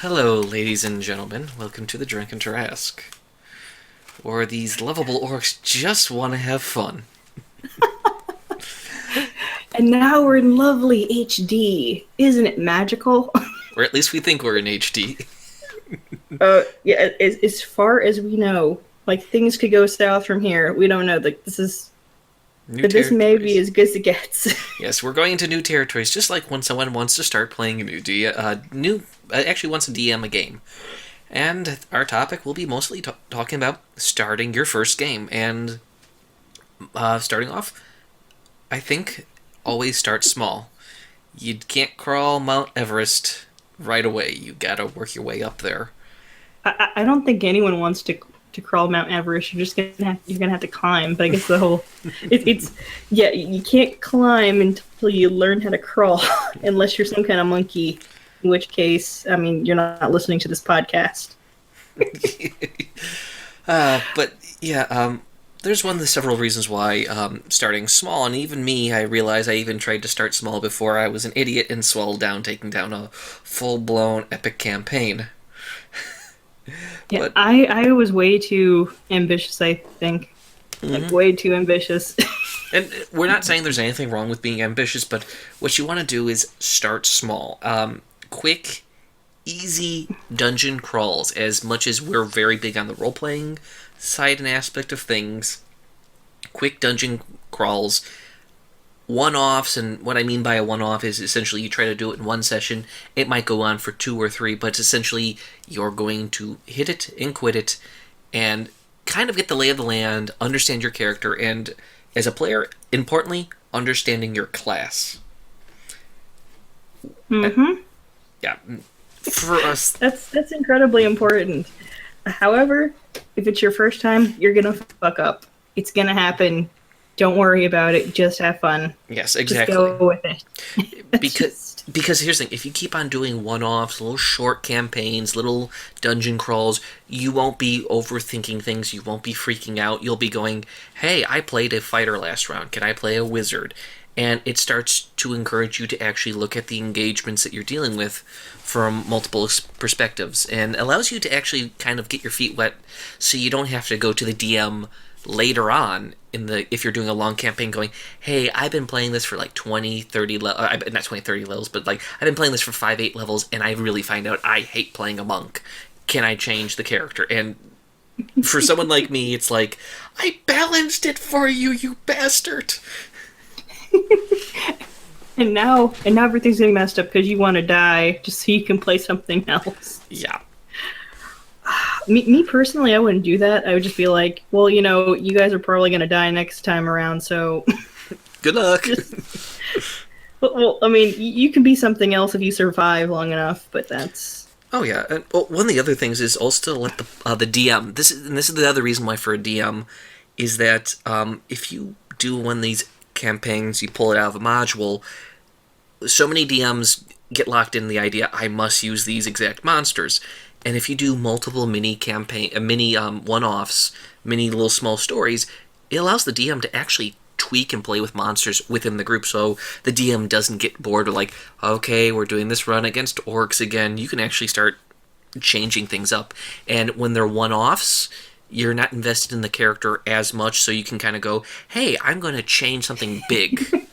Hello, ladies and gentlemen. Welcome to the Drunken Tarrasque, where these lovable orcs just want to have fun. And now we're in lovely HD. Isn't it magical? Or at least we think we're in HD. Yeah, as far as we know, like things could go south from here. We don't know. Like New this may be territories. as good as it gets. Yes, we're going into new territories, just like when someone wants to start playing a actually wants to DM a game. And our topic will be mostly talking about starting your first game. And starting off, I think always start small. You can't crawl Mount Everest right away. You gotta work your way up there. I don't think anyone wants to crawl Mount Everest. You're gonna have to climb. But I guess the whole it's yeah, you can't climb until you learn how to crawl, unless you're some kind of monkey. In which case, I mean, you're not listening to this podcast. But yeah, there's one of the several reasons why starting small, and even me, I realize I even tried to start small before I was an idiot and swelled down, taking down a full-blown epic campaign. Yeah, But I was way too ambitious, I think. Like, way too ambitious. and we're not saying there's anything wrong with being ambitious, but what you want to do is start small. Quick, easy dungeon crawls. As much as we're very big on the role-playing side and aspect of things, quick dungeon crawls, one-offs, and what I mean by a one-off is essentially you try to do it in one session. It might go on for two or three, but essentially you're going to hit it and quit it and kind of get the lay of the land, understand your character, and as a player, importantly, understanding your class. Mm-hmm. Yeah. For us, That's incredibly important. However, if it's your first time, you're gonna fuck up. It's gonna happen. Don't worry about it. Just have fun. yes, Just exactly. go with it. Because here's the thing, if you keep on doing one-offs, little short campaigns, little dungeon crawls, you won't be overthinking things, you won't be freaking out, you'll be going, hey, I played a fighter last round, can I play a wizard? And it starts to encourage you to actually look at the engagements that you're dealing with from multiple perspectives, and allows you to actually kind of get your feet wet so you don't have to go to the DM later on if you're doing a long campaign going, hey, I've been playing this for like 20 30 not 20 30 levels, but like I've been playing this for 5 8 levels and I really find out I hate playing a monk, can I change the character? And for someone like me, it's like, I balanced it for you, you bastard. And now everything's getting messed up because you want to die just so you can play something else. Yeah. Me personally, I wouldn't do that. I would just be like, well, you guys are probably gonna die next time around, so. Good luck. Well, I mean, you can be something else if you survive long enough, but that's. Oh yeah, and one of the other things is also to let the DM. This is the other reason why for a DM is that if you do one of these campaigns, you pull it out of a module. So many DMs get locked in the idea I must use these exact monsters, and if you do multiple mini one-offs, mini little small stories, it allows the DM to actually tweak and play with monsters within the group, so the DM doesn't get bored or like, okay, we're doing this run against orcs again. You can actually start changing things up, and when they're one-offs, you're not invested in the character as much, so you can kind of go, hey, I'm going to change something big.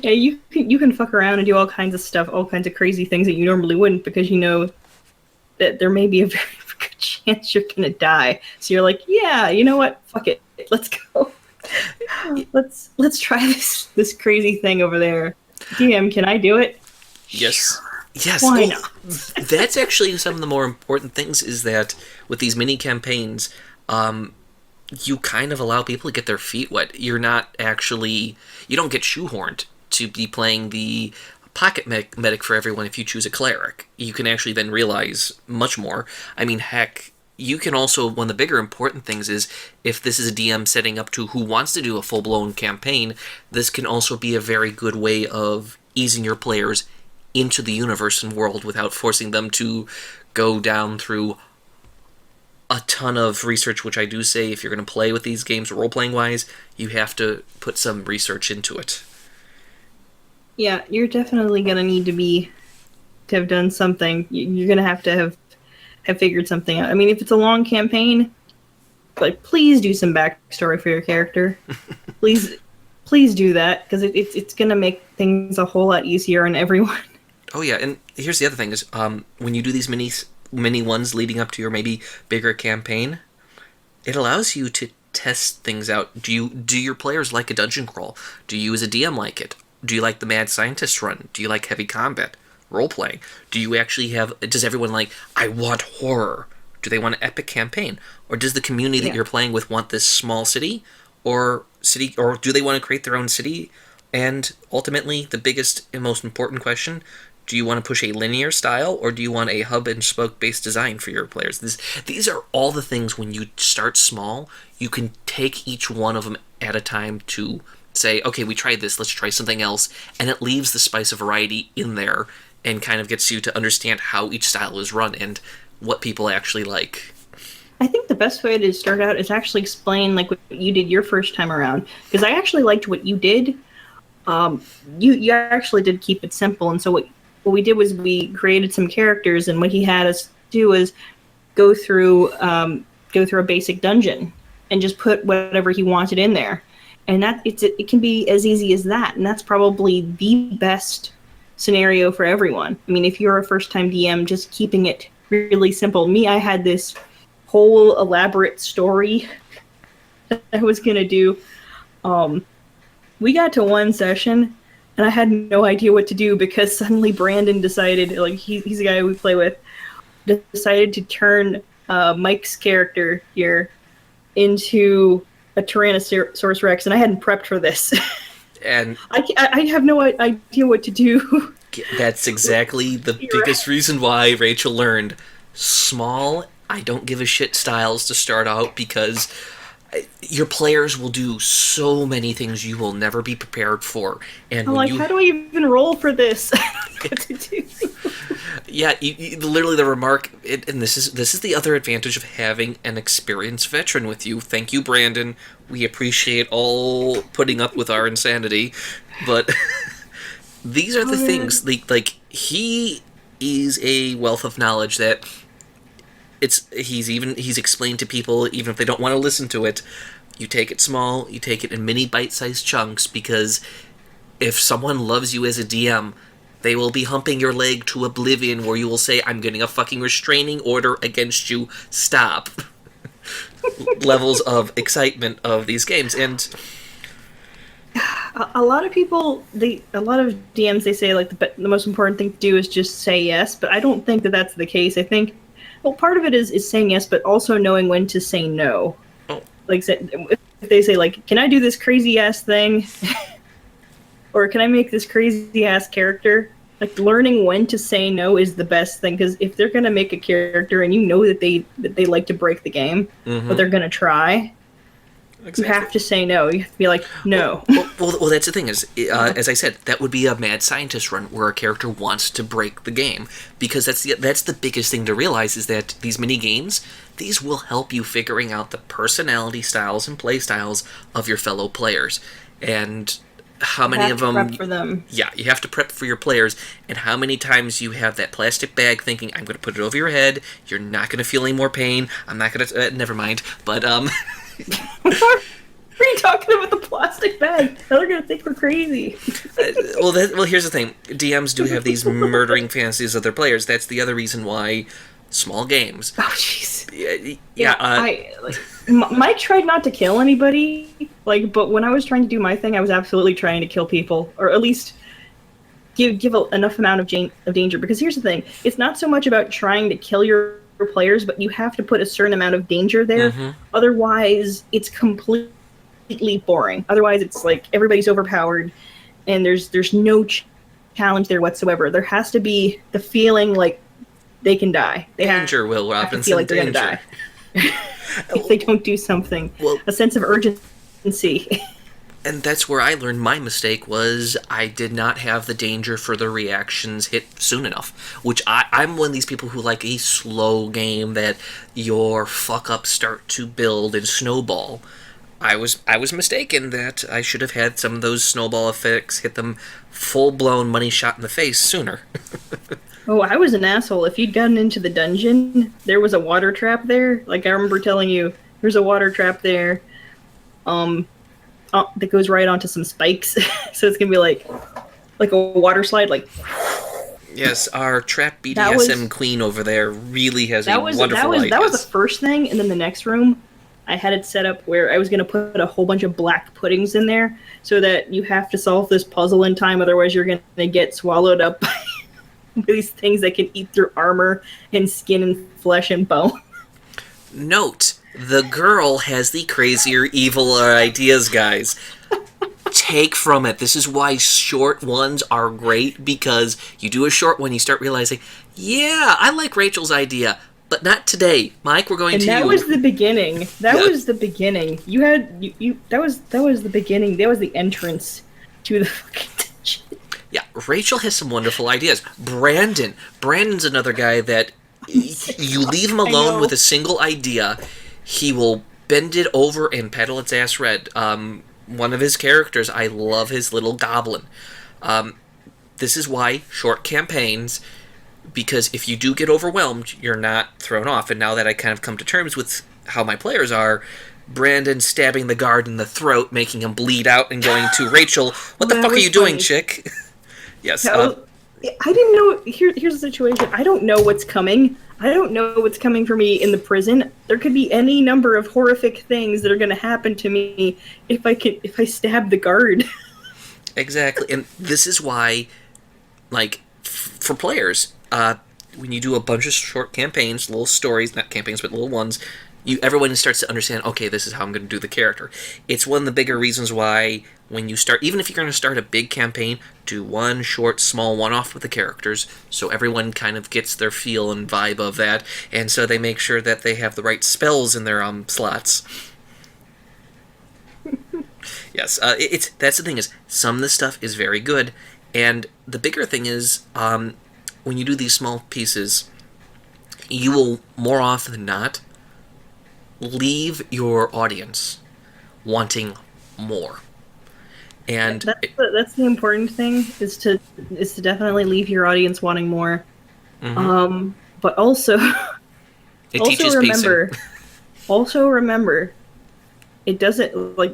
Yeah, you can fuck around and do all kinds of stuff, all kinds of crazy things that you normally wouldn't, because you know that there may be a very good chance you're gonna die. So you're like, yeah, you know what? Fuck it, let's go. Let's try this crazy thing over there. DM, can I do it? Yes. Sure. Yes. Why Well, not? that's actually some of the more important things, is that with these mini campaigns, you kind of allow people to get their feet wet. You don't get shoehorned to be playing the pocket medic for everyone if you choose a cleric. You can actually then realize much more. I mean, heck, you can also, one of the bigger important things is, if this is a DM setting up to who wants to do a full-blown campaign, this can also be a very good way of easing your players into the universe and world without forcing them to go down through a ton of research, which I do say, if you're going to play with these games role-playing wise, you have to put some research into it. Yeah, you're definitely gonna need to be to have done something. You're gonna have to have figured something out. I mean, if it's a long campaign, like please do some backstory for your character. Please do that because it's gonna make things a whole lot easier on everyone. Oh yeah, and here's the other thing is when you do these mini ones leading up to your maybe bigger campaign, it allows you to test things out. Do your players like a dungeon crawl? Do you as a DM like it? Do you like the mad scientist run? Do you like heavy combat, role playing? Do you actually have? Does everyone like? I want horror. Do they want an epic campaign, or does the community that you're playing with want this small city, or do they want to create their own city? And ultimately, the biggest and most important question: do you want to push a linear style, or do you want a hub and spoke based design for your players? These are all the things when you start small, you can take each one of them at a time to say, okay, we tried this, let's try something else, and it leaves the spice of variety in there and kind of gets you to understand how each style is run and what people actually like. I think the best way to start out is actually explain like what you did your first time around, because I actually liked what you did. You actually did keep it simple, and so what we did was we created some characters, and what he had us do was go through a basic dungeon and just put whatever he wanted in there, and it can be as easy as that, and that's probably the best scenario for everyone. I mean, if you're a first-time DM, just keeping it really simple. I had this whole elaborate story that I was gonna do. We got to one session, and I had no idea what to do because suddenly Brandon decided, like he's the guy we play with, decided to turn Mike's character here into a Tyrannosaurus Rex, and I hadn't prepped for this. And I have no idea what to do. That's exactly the biggest reason why Rachel learned small, I don't give a shit styles to start out, because your players will do so many things you will never be prepared for. And I'm like, how do I even roll for this? I don't know what to do. Yeah, you literally the remark, and this is the other advantage of having an experienced veteran with you. Thank you, Brandon. We appreciate all putting up with our insanity, but these are the things. Like he is a wealth of knowledge that he's explained to people, even if they don't want to listen to it. You take it small, you take it in mini bite-sized chunks, because if someone loves you as a DM, they will be humping your leg to oblivion, where you will say, I'm getting a fucking restraining order against you, stop. Levels of excitement of these games. And a lot of people, a lot of DMs, they say like the most important thing to do is just say yes, but I don't think that that's the case. I think, well, part of it is saying yes, but also knowing when to say no. Oh. Like if they say like, can I do this crazy ass thing? Or can I make this crazy ass character? Like, learning when to say no is the best thing, because if they're gonna make a character and you know that they like to break the game, but they're gonna try, exactly. You have to say no. You have to be like, no. Well, that's the thing is, as I said, that would be a mad scientist run where a character wants to break the game, because that's the biggest thing to realize, is that these mini games, these will help you figuring out the personality styles and play styles of your fellow players, and how many of them, prep for them. Yeah, you have to prep for your players, and how many times you have that plastic bag thinking, I'm going to put it over your head, you're not going to feel any more pain, I'm not going to, never mind, but, What are you talking about the plastic bag? They're going to think we're crazy. Well, here's the thing, DMs do have these murdering fantasies of their players. That's the other reason why small games. Oh, jeez. Yeah, Mike tried not to kill anybody, but when I was trying to do my thing, I was absolutely trying to kill people, or at least give enough amount of danger. Because here's the thing: it's not so much about trying to kill your players, but you have to put a certain amount of danger there. Mm-hmm. Otherwise, it's completely boring. Otherwise, it's like everybody's overpowered, and there's no challenge there whatsoever. There has to be the feeling like they can die. Danger, Will Robinson. Have to feel like they're gonna die. If they don't do something. Well, a sense of urgency. And that's where I learned my mistake was I did not have the danger for the reactions hit soon enough. Which I'm one of these people who like a slow game that your fuck-ups start to build and snowball. I was mistaken that I should have had some of those snowball effects hit them full-blown money shot in the face sooner. Oh, I was an asshole. If you'd gotten into the dungeon, there was a water trap there. Like I remember telling you, there's a water trap there. Um, that goes right onto some spikes, so it's gonna be like a water slide. Like Yes, our trap that BDSM was queen over there really has a that was that wonderful was ideas. that was the first thing, and then the next room, I had it set up where I was gonna put a whole bunch of black puddings in there, so that you have to solve this puzzle in time, otherwise you're gonna get swallowed up by these things that can eat through armor and skin and flesh and bone. Note, the girl has the crazier, eviler ideas, guys. Take from it. This is why short ones are great, because you do a short one, you start realizing, yeah, I like Rachel's idea, but not today. Mike, we're going And to that you. was the beginning. That Yeah. was the beginning. You had you that was the beginning. That was the entrance to the fucking dungeon. Yeah, Rachel has some wonderful ideas. Brandon's another guy that you leave him I alone know. with a single idea, he will bend it over and pedal its ass red. One of his characters, I love his little goblin. This is why short campaigns, because if you do get overwhelmed, you're not thrown off. And now that I kind of come to terms with how my players are, Brandon stabbing the guard in the throat, making him bleed out, and going to Rachel, "What the That fuck are was you doing, funny. chick?" Yes. That was- I didn't know. Here's the situation. I don't know what's coming. I don't know what's coming for me in the prison. There could be any number of horrific things that are going to happen to me if I stab the guard. Exactly, and this is why, like, for players, when you do a bunch of short campaigns, little stories, not campaigns, but little ones, everyone starts to understand, okay, this is how I'm going to do the character. It's one of the bigger reasons why when you start, even if you're going to start a big campaign, do one short, small one-off with the characters, so everyone kind of gets their feel and vibe of that, and so they make sure that they have the right spells in their slots. Yes, that's the thing is, some of the stuff is very good, and the bigger thing is, when you do these small pieces, you will, more often than not, leave your audience wanting more. And That's the important thing is to definitely leave your audience wanting more. But also it also teaches remember pacing. also remember it doesn't like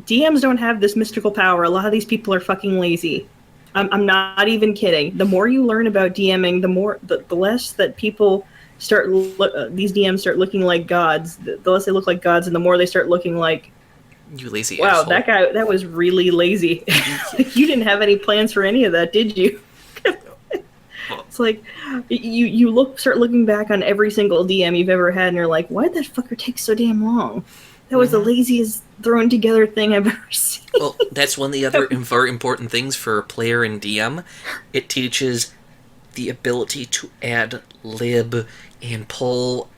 DMs don't have this mystical power. A lot of these people are fucking lazy. I'm not even kidding. The more you learn about DMing, the less that people these DMs start looking like gods. The less they look like gods, and the more they start looking like, You lazy wow, asshole. that guy, that was really lazy. Like, you didn't have any plans for any of that, did you? It's like you start looking back on every single DM you've ever had, and you're like, why'd that fucker take so damn long? That was the laziest thrown together thing I've ever seen. Well, that's one of the other very important things for a player in DM. It teaches the ability to ad lib and pull.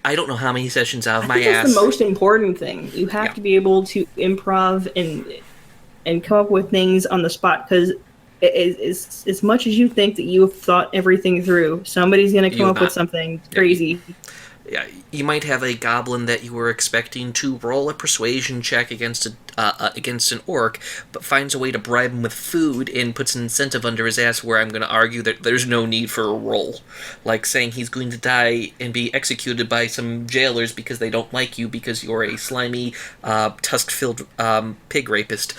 I don't know how many sessions out of my I think ass. that's the most important thing. You have Yeah. to be able to improv and come up with things on the spot, because as much as you think that you have thought everything through, somebody's going to come You up with not. something crazy. Yeah, you might have a goblin that you were expecting to roll a persuasion check against an orc, but finds a way to bribe him with food and puts an incentive under his ass where I'm going to argue that there's no need for a roll. Like saying he's going to die and be executed by some jailers because they don't like you because you're a slimy, tusk-filled pig rapist.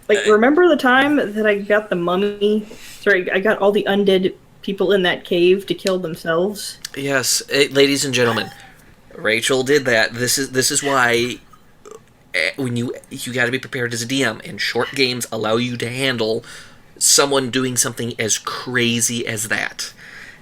Like, remember the time that I got the mummy? Sorry, I got all the undead people in that cave to kill themselves. Yes, ladies and gentlemen, Rachel did that. This is why when you got to be prepared as a DM, and short games allow you to handle someone doing something as crazy as that,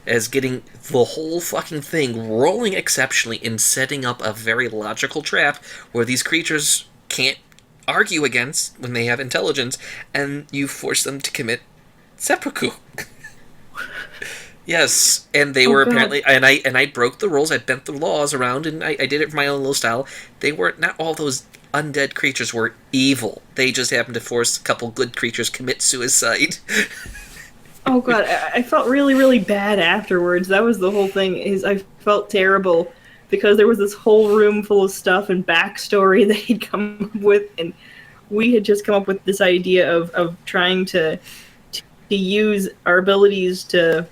as getting the whole fucking thing rolling exceptionally and setting up a very logical trap where these creatures can't argue against when they have intelligence, and you force them to commit seppuku. Yes, and they were God. apparently, and I broke the rules. I bent the laws around, and I did it for my own little style. They were not all those undead creatures were evil. They just happened to force a couple good creatures commit suicide. Oh god, I felt really, really bad afterwards. That was the whole thing. Is I felt terrible because there was this whole room full of stuff and backstory that he'd come up with, and we had just come up with this idea of trying to use our abilities to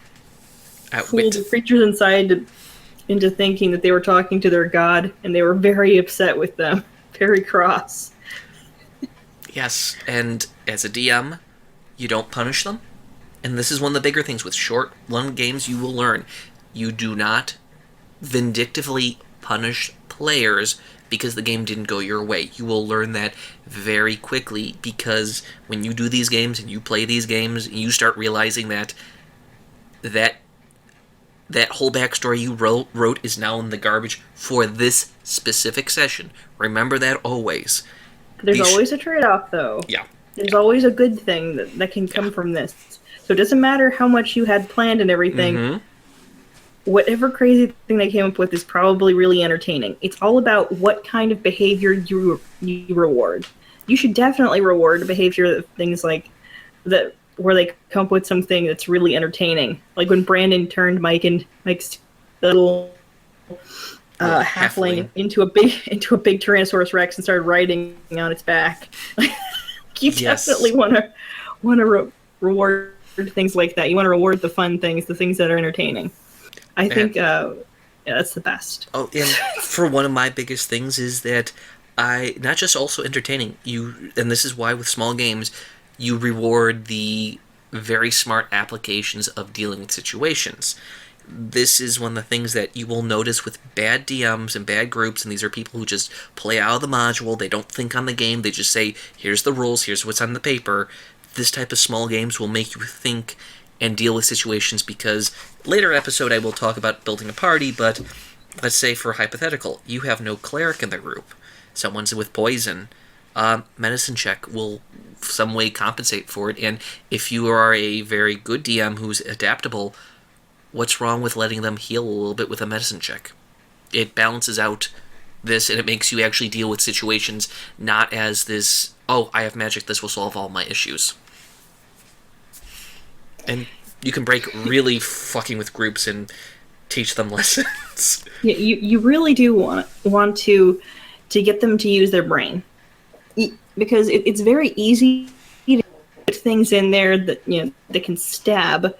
fooled Outwit. the creatures inside into thinking that they were talking to their god, and they were very upset with them, very cross. Yes, and as a DM, you don't punish them. And this is one of the bigger things with short run games you will learn. You do not vindictively punish players because the game didn't go your way. You will learn that very quickly because when you do these games and you play these games, you start realizing that that whole backstory you wrote is now in the garbage for this specific session. Remember that always. There's always a trade-off, though. Yeah. There's always a good thing that can come from this. So it doesn't matter how much you had planned and everything. Mm-hmm. Whatever crazy thing they came up with is probably really entertaining. It's all about what kind of behavior you reward. You should definitely reward behavior of things like that, where they come up with something that's really entertaining. Like when Brandon turned Mike's little halfling into a big Tyrannosaurus Rex and started riding on its back. You definitely want to reward things like that. You want to reward the fun things, the things that are entertaining. I think that's the best. Oh, and for one of my biggest things is that not just also entertaining and this is why with small games you reward the very smart applications of dealing with situations. This is one of the things that you will notice with bad DMs and bad groups, and these are people who just play out of the module. They don't think on the game. They just say, here's the rules, here's what's on the paper. This type of small games will make you think and deal with situations, because later episode I will talk about building a party, but let's say for hypothetical, you have no cleric in the group. Someone's with poison. Medicine check will some way compensate for it, and if you are a very good DM who's adaptable, what's wrong with letting them heal a little bit with a medicine check? It balances out this, and it makes you actually deal with situations not as this, oh, I have magic, this will solve all my issues. And you can break really fucking with groups and teach them lessons. Yeah, you really do want to get them to use their brain, because it's very easy to put things in there that they can stab,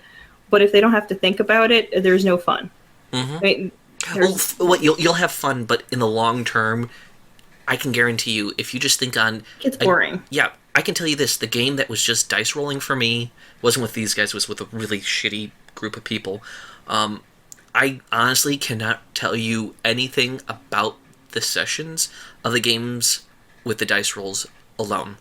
but if they don't have to think about it, there's no fun. Mm-hmm. I mean, you'll have fun, but in the long term, I can guarantee you, if you just think on... It's boring. I can tell you this, the game that was just dice rolling for me wasn't with these guys, it was with a really shitty group of people. I honestly cannot tell you anything about the sessions of the games with the dice rolls alone.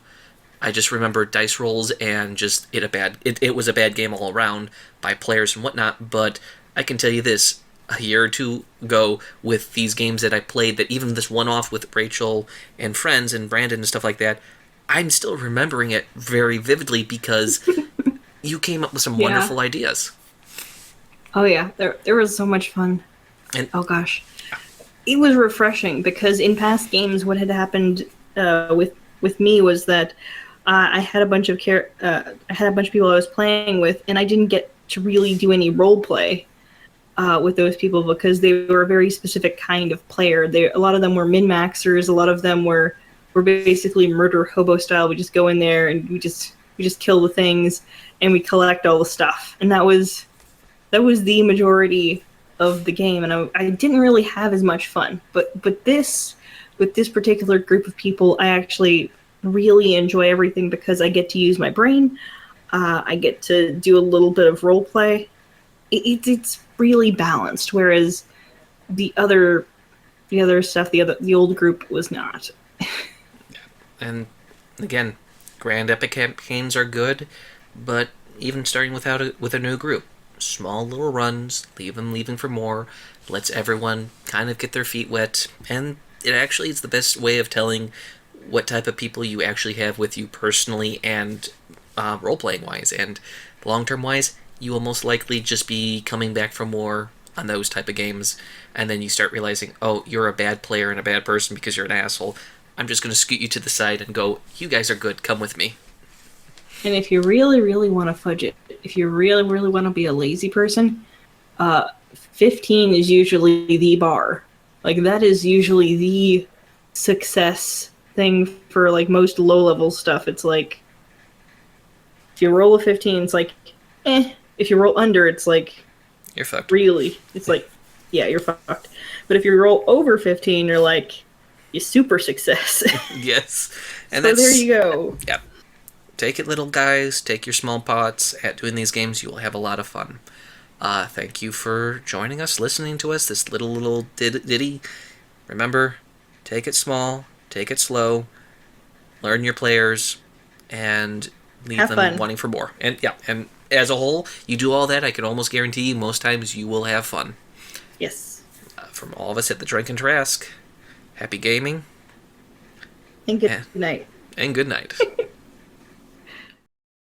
I just remember dice rolls and just it was a bad game all around by players and whatnot, but I can tell you this, a year or two ago with these games that I played, that even this one-off with Rachel and friends and Brandon and stuff like that, I'm still remembering it very vividly because you came up with some wonderful ideas. Oh yeah, there was so much fun. And oh gosh, it was refreshing because in past games, what had happened with me was that I had a bunch of people I was playing with, and I didn't get to really do any role play with those people because they were a very specific kind of player. A lot of them were min-maxers. A lot of them were basically murder hobo style. We just go in there and we just kill the things and we collect all the stuff. And that was the majority of the game. And I didn't really have as much fun. But with this particular group of people, I actually really enjoy everything because I get to use my brain. I get to do a little bit of role play. It's really balanced, whereas the other stuff, the old group was not. And again, grand epic campaigns are good, but even starting with a new group, small little runs, leaving for more, lets everyone kind of get their feet wet, and it actually is the best way of telling what type of people you actually have with you personally and role-playing wise, and long-term wise, you will most likely just be coming back for more on those type of games, and then you start realizing, oh, you're a bad player and a bad person because you're an asshole. I'm just going to scoot you to the side and go, you guys are good, come with me. And if you really, really want to fudge it, if you really, really want to be a lazy person, 15 is usually the bar. Like, that is usually the success thing for, like, most low-level stuff. It's like, if you roll a 15, it's like, eh. If you roll under, it's like, You're fucked. Really. It's like, yeah, you're fucked. But if you roll over 15, you're like, you super success. Yes. And So there you go. yeah. Take it, little guys. Take your small pots. At doing these games, you will have a lot of fun. Thank you for joining us, listening to us, this little ditty. Remember, take it small, take it slow, learn your players, and leave Have them fun. wanting for more. And yeah, and as a whole, you do all that, I can almost guarantee you most times you will have fun. Yes. From all of us at the Drunken Tarrasque, happy gaming. And good night. And good night.